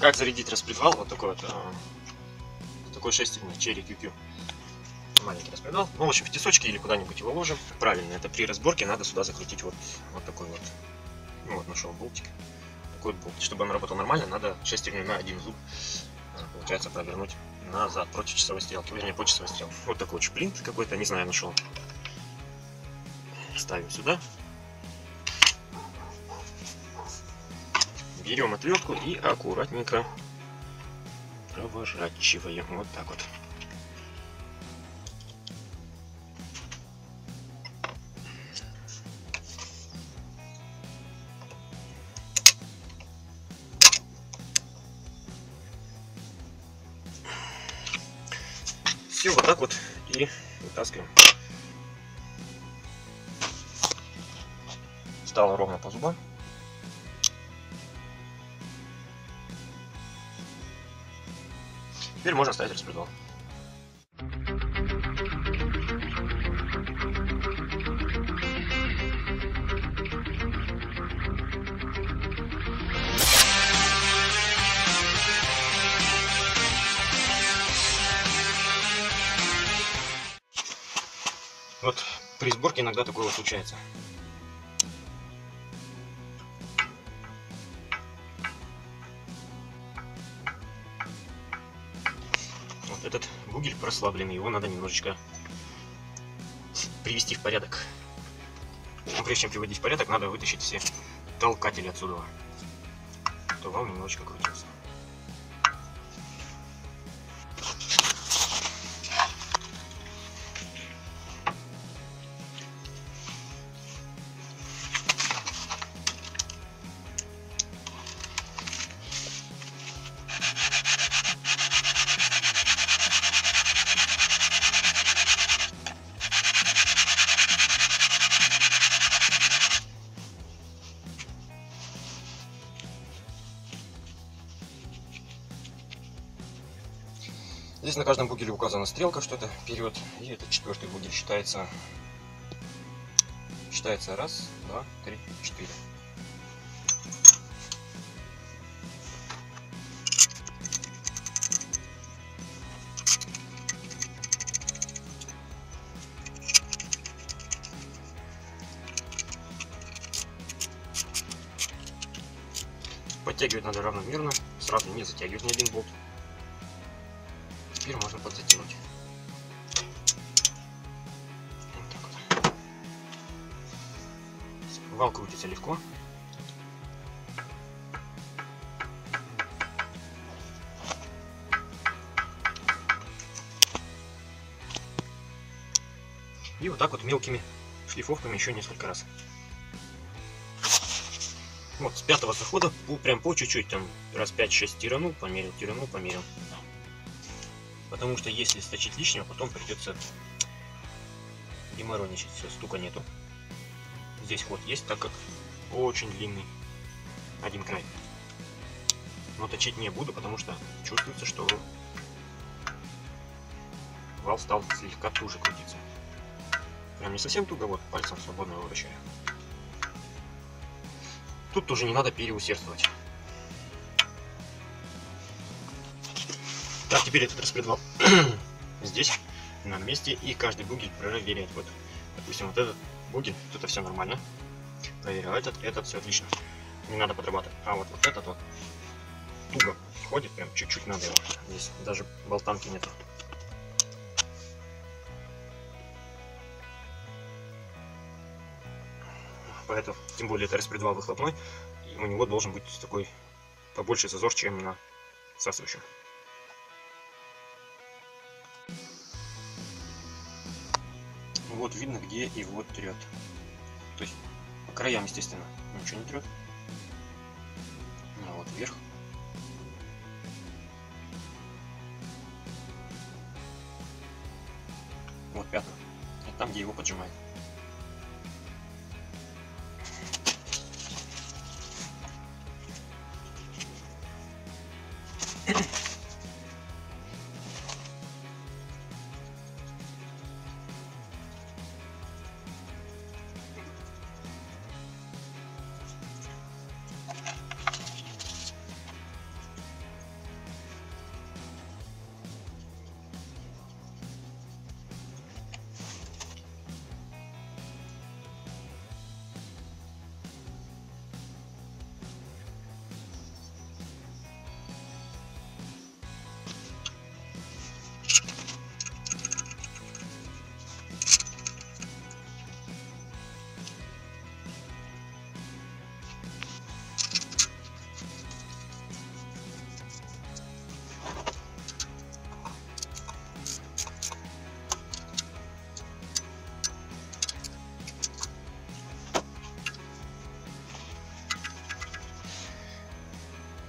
Как зарядить распредвал? Вот такой вот, такой шестерный Cherry QQ. Маленький распредвал. Ну, в общем, в тесочки или куда-нибудь его ложим. Правильно, это при разборке надо сюда закрутить вот такой вот. Ну вот нашел болтик. Такой болт. Чтобы он работал нормально, надо шестерню на один зуб, получается, провернуть назад против часовой стрелки. Вернее, по часовой стрелке. Вот такой вот шплинт какой-то, не знаю, нашел. Ставим сюда. Берем отвертку и аккуратненько проворачиваем. Вот так вот. Все, вот так вот и вытаскиваем. Стало ровно по зубам. Теперь можно ставить распредвал. Вот при сборке иногда такое вот случается. Вот этот бугель прослабленный, его надо немножечко привести в порядок. Но прежде чем приводить в порядок, надо вытащить все толкатели отсюда, то вал немножечко крутился. Здесь на каждом бугеле указана стрелка, что это вперед, и этот четвертый бугель считается раз, два, три, четыре. Подтягивать надо равномерно, сразу не затягивать ни один болт. Теперь можно подзатянуть. Вот так вот. Вал крутится легко. И вот так вот мелкими шлифовками еще несколько раз. Вот с пятого захода прям по чуть-чуть, там раз 5-6 тиранул, померил. Потому что если сточить лишнего, потом придется демороничать. Все, стука нету. Здесь ход есть, так как очень длинный один край. Но точить не буду, потому что чувствуется, что вал стал слегка туже крутиться. Прям не совсем туго, вот пальцем свободно его вращаю. Тут тоже не надо переусердствовать. Так, теперь этот распредвал здесь на месте, и каждый бугель проверять. Вот, допустим, вот этот бугель, тут это все нормально. Проверяю этот все отлично. Не надо подрабатывать. А вот этот вот туго ходит, прям чуть-чуть надо его. Здесь даже болтанки нету. Поэтому, тем более, это распредвал выхлопной, и у него должен быть такой побольше зазор, чем на всасывающем. Вот видно, где его трет. То есть по краям, естественно, ничего не трет. А вот вверх. Вот пятна. Это там, где его поджимает.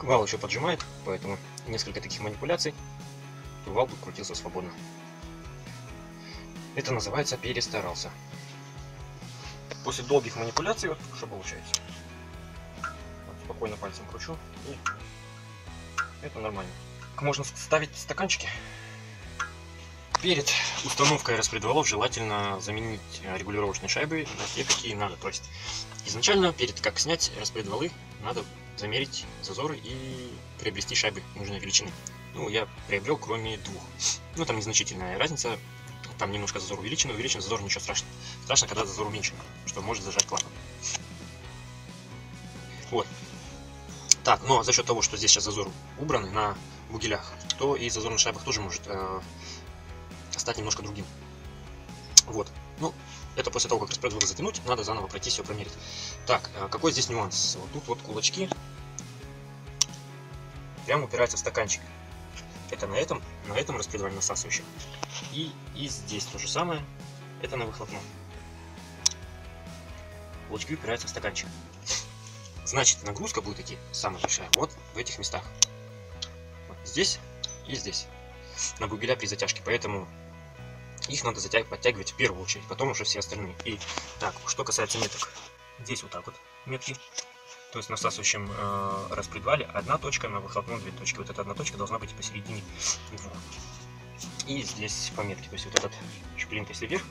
Вал еще поджимает, поэтому несколько таких манипуляций, и вал бы крутился свободно. Это называется перестарался. После долгих манипуляций, вот что получается. Вот, спокойно пальцем кручу, и это нормально. Можно ставить стаканчики. Перед установкой распредвалов желательно заменить регулировочные шайбы на те, какие надо. То есть изначально, перед как снять распредвалы, надо замерить зазоры и приобрести шайбы нужной величины. Ну, я приобрел кроме двух. Ну, там незначительная разница. Там немножко зазор увеличен, зазор ничего страшного. Страшно, когда зазор уменьшен, что может зажать клапан. Вот. Так, но за счет того, что здесь сейчас зазор убран на бугелях, то и зазор на шайбах тоже может стать немножко другим. Вот. Ну, это после того, как распредвалы затянуть, надо заново пройти все промерить. Так, какой здесь нюанс? Вот тут вот кулачки прямо упираются в стаканчик. Это на этом распредвале насасывающем. И здесь то же самое. Это на выхлопном. Кулачки упираются в стаканчик. Значит, нагрузка будет идти самая большая вот в этих местах. Вот здесь и здесь. На бугеля при затяжке. Поэтому их надо подтягивать в первую очередь, потом уже все остальные. И так, что касается меток. Здесь вот так вот метки. То есть на насасывающем распредвале одна точка, на выхлопном две точки. Вот эта одна точка должна быть посередине двух. И здесь пометки. То есть вот этот шплинт, если вверх,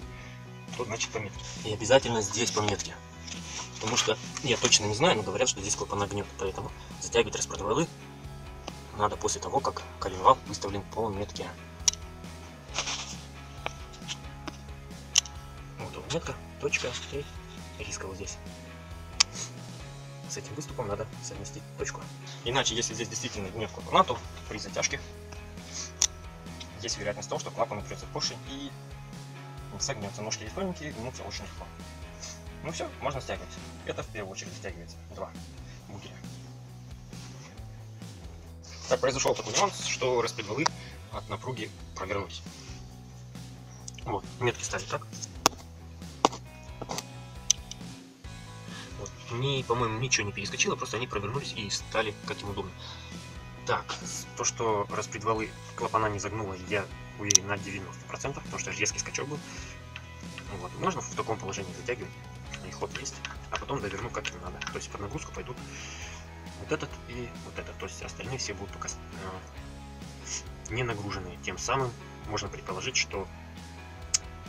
то значит пометки. И обязательно здесь пометки. Потому что я точно не знаю, но говорят, что здесь клапана гнет. Поэтому затягивать распредвалы надо после того, как коленвал выставлен по метке. Вот метка, точка и риска вот здесь. С этим выступом надо совместить точку. Иначе, если здесь действительно гнет клапана, то при затяжке есть вероятность того, что клапан упрется в поршень и согнется. Ножки есть тоненькие, гнутся очень легко. Ну все, можно стягивать. Это в первую очередь стягивается два бугеля. Так, произошел такой нюанс, что распредвалы от напруги провернулись. Вот, метки ставить так. Вот. По-моему, ничего не перескочило, просто они провернулись и стали как им удобно. Так, то, что распредвалы клапана не загнуло, я уверен на 90%, потому что резкий скачок был. Вот. Можно в таком положении затягивать, и ход есть, а потом доверну как им надо. То есть под нагрузку пойдут вот этот и вот этот. То есть остальные все будут пока не нагруженные. Тем самым можно предположить, что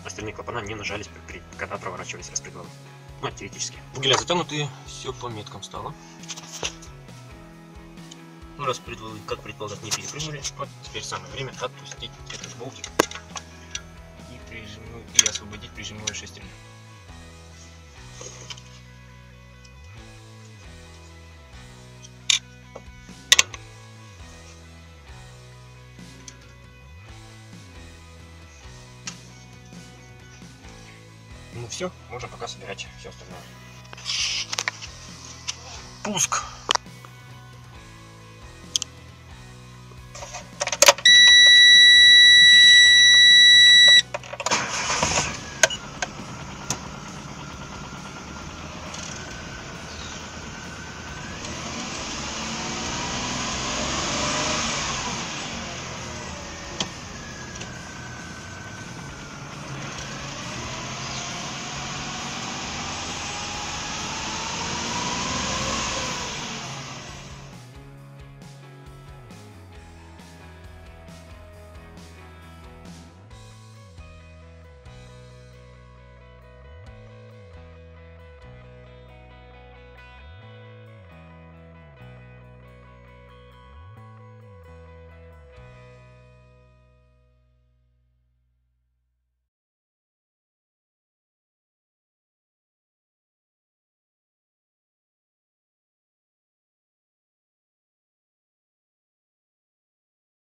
остальные клапана не нажались, когда проворачивались распредвалы. Ну, теоретически. Бугеля затянутые, все по меткам стало. Ну, распредвалы, как предполагать, не перепрыгнули. Вот теперь самое время отпустить этот болтик и освободить прижимную шестерню. Ну все, можно пока собирать все остальное. Пуск.